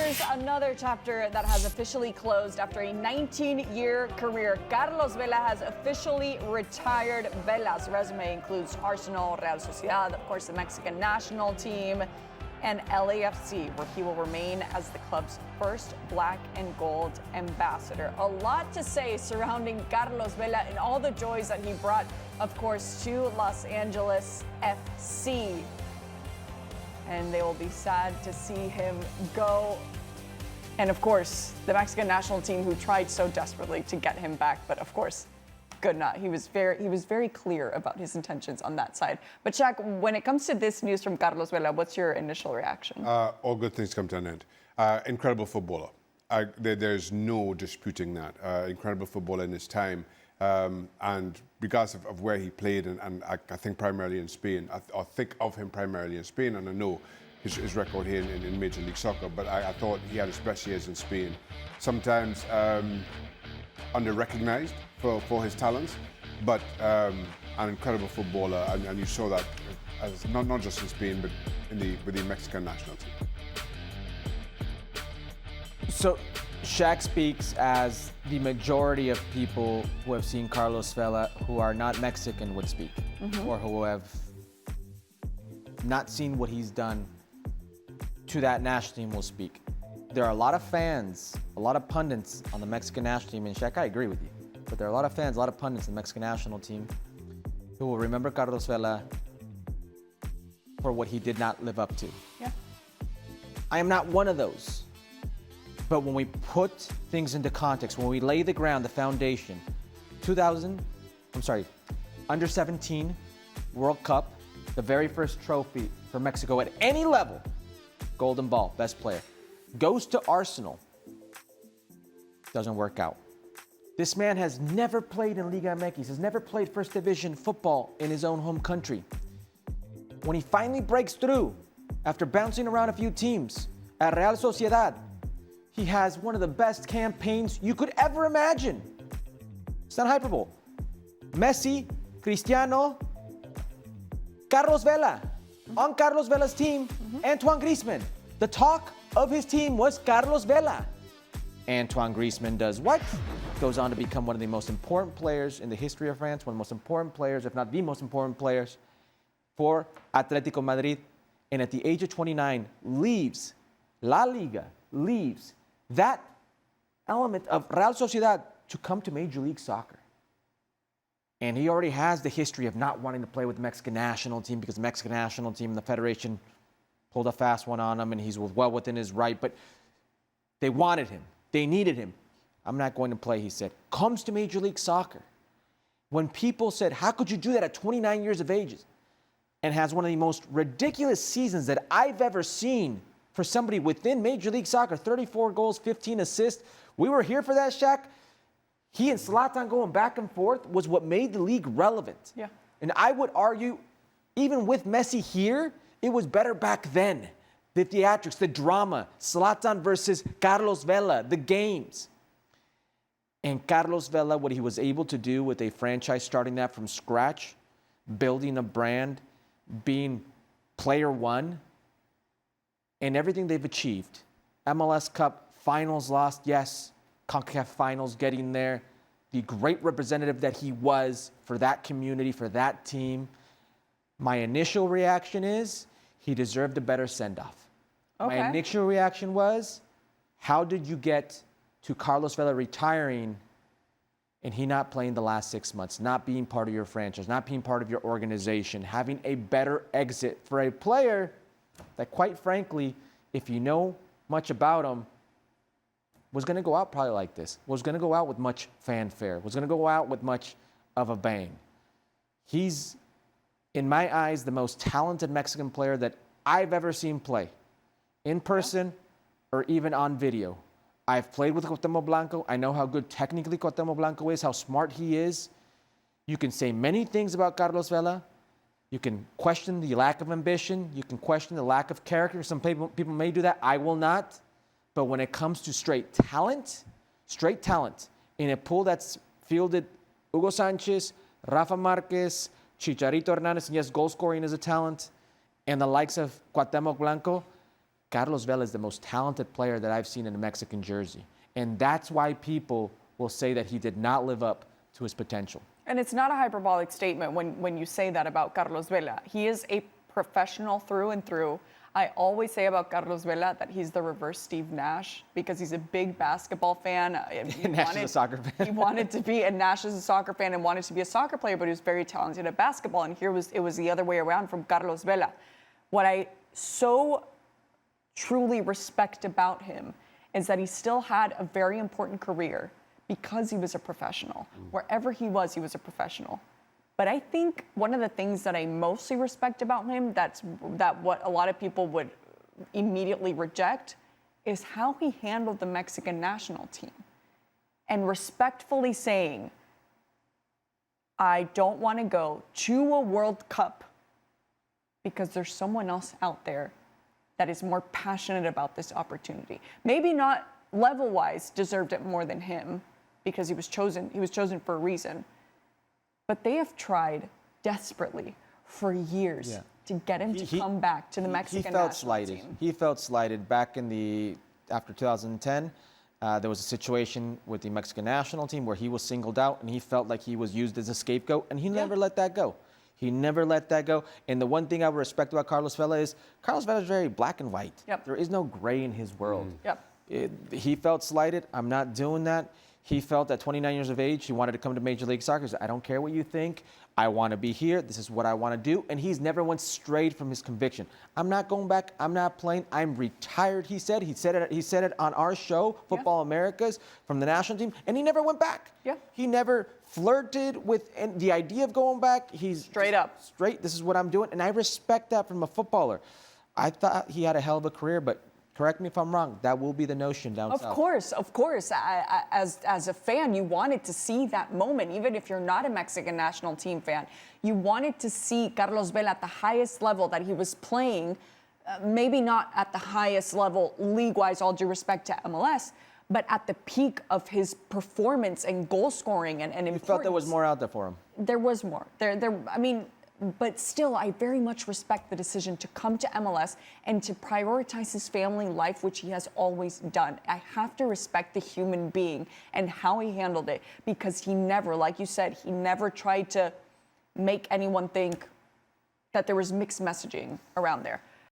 there's another chapter that has officially closed after a 19-year career. Carlos Vella has officially retired. Vela's resume includes Arsenal, Real Sociedad, of course, the Mexican national team, and LAFC, where he will remain as the club's first black and gold ambassador. A lot to say surrounding Carlos Vella and all the joys that he brought, of course, to Los Angeles FC. And they will be sad to see him go. And of course, the Mexican national team, who tried so desperately to get him back, but of course, could not. He was very clear about his intentions on that side. But Shaq, when it comes to this news from Carlos Vela, what's your initial reaction? All good things come to an end. Incredible footballer. There's no disputing that. Incredible footballer in his time. And because of where he played, and I think primarily in Spain, I think of him primarily in Spain, and I know his record here in Major League Soccer, but I thought he had his best years in Spain. Sometimes under-recognized for his talents, but an incredible footballer, and you saw that as not just in Spain, but with the Mexican national team. So Shaq speaks as the majority of people who have seen Carlos Vella who are not Mexican would speak, or who have not seen what he's done to that national team will speak. There are a lot of fans, a lot of pundits on the Mexican national team, and Shaq, I agree with you, but there are a lot of fans, a lot of pundits on the Mexican national team who will remember Carlos Vella for what he did not live up to. Yeah. I am not one of those. But when we put things into context, when we lay the ground, the foundation, under 17 World Cup, the very first trophy for Mexico at any level, Golden Ball, best player, goes to Arsenal, doesn't work out. This man has never played in Liga MX, has never played First Division football in his own home country. When he finally breaks through, after bouncing around a few teams at Real Sociedad, he has one of the best campaigns you could ever imagine. It's not hyperbole. Messi, Cristiano, Carlos Vela. On Carlos Vela's team, Antoine Griezmann. The talk of his team was Carlos Vela. Antoine Griezmann does what? Goes on to become one of the most important players in the history of France, one of the most important players, if not the most important players, for Atletico Madrid. And at the age of 29, leaves La Liga, leaves that element of Real Sociedad to come to Major League Soccer. And he already has the history of not wanting to play with the Mexican national team because the Mexican national team and the Federation pulled a fast one on him, and he's well within his right. But they wanted him. They needed him. I'm not going to play, he said. Comes to Major League Soccer. When people said, how could you do that at 29 years of age? And has one of the most ridiculous seasons that I've ever seen for somebody within Major League Soccer, 34 goals, 15 assists. We were here for that, Shaq. He and Zlatan going back and forth was what made the league relevant. Yeah. And I would argue, even with Messi here, it was better back then. The theatrics, the drama, Zlatan versus Carlos Vela, the games. And Carlos Vela, what he was able to do with a franchise, starting that from scratch, building a brand, being player one, and everything they've achieved. MLS Cup finals lost, yes. CONCACAF finals getting there. The great representative that he was for that community, for that team. My initial reaction is he deserved a better send-off. Okay. My initial reaction was, how did you get to Carlos Vela retiring and he not playing the last 6 months, not being part of your franchise, not being part of your organization, having a better exit for a player that, quite frankly, if you know much about him, was going to go out probably like this, was going to go out with much fanfare, was going to go out with much of a bang. He's, in my eyes, the most talented Mexican player that I've ever seen play, in person or even on video. I've played with Cuauhtémoc Blanco. I know how good technically Cuauhtémoc Blanco is, how smart he is. You can say many things about Carlos Vela. You can question the lack of ambition. You can question the lack of character. Some people may do that. I will not. But when it comes to straight talent, in a pool that's fielded Hugo Sanchez, Rafa Marquez, Chicharito Hernandez, and yes, goal scoring is a talent, and the likes of Cuauhtémoc Blanco, Carlos Vela is the most talented player that I've seen in a Mexican jersey. And that's why people will say that he did not live up to his potential. And it's not a hyperbolic statement when you say that about Carlos Vela. He is a professional through and through. I always say about Carlos Vela that he's the reverse Steve Nash because he's a big basketball fan. Nash is a soccer fan. He wanted to be, and Nash is a soccer fan and wanted to be a soccer player, but he was very talented at basketball. And it was the other way around from Carlos Vela. What I so truly respect about him is that he still had a very important career because he was a professional. Wherever he was a professional. But I think one of the things that I mostly respect about him, that what a lot of people would immediately reject, is how he handled the Mexican national team. And respectfully saying, I don't want to go to a World Cup because there's someone else out there that is more passionate about this opportunity. Maybe not level-wise deserved it more than him because he was chosen for a reason. But they have tried desperately for years to get him to come back to the Mexican national team. He felt slighted back in after 2010. There was a situation with the Mexican national team where he was singled out and he felt like he was used as a scapegoat, and he never let that go. He never let that go. And the one thing I would respect about Carlos Vella is Carlos Vella is very black and white. There is no gray in his world. He felt slighted. I'm not doing that. He felt at 29 years of age, he wanted to come to Major League Soccer. He said, I don't care what you think. I want to be here. This is what I want to do. And he's never once strayed from his conviction. I'm not going back. I'm not playing. I'm retired, he said. He said it on our show, Football Americas, from the national team. And he never went back. He never flirted with the idea of going back. He's straight up. Straight, this is what I'm doing. And I respect that from a footballer. I thought he had a hell of a career, but correct me if I'm wrong. That will be the notion down south. Of course. As a fan, you wanted to see that moment, even if you're not a Mexican national team fan. You wanted to see Carlos Vela at the highest level that he was playing, maybe not at the highest level league-wise, all due respect to MLS, but at the peak of his performance and goal scoring and importance. You felt there was more out there for him? There was more. But still, I very much respect the decision to come to MLS and to prioritize his family life, which he has always done. I have to respect the human being and how he handled it, because he never, like you said, he never tried to make anyone think that there was mixed messaging around there.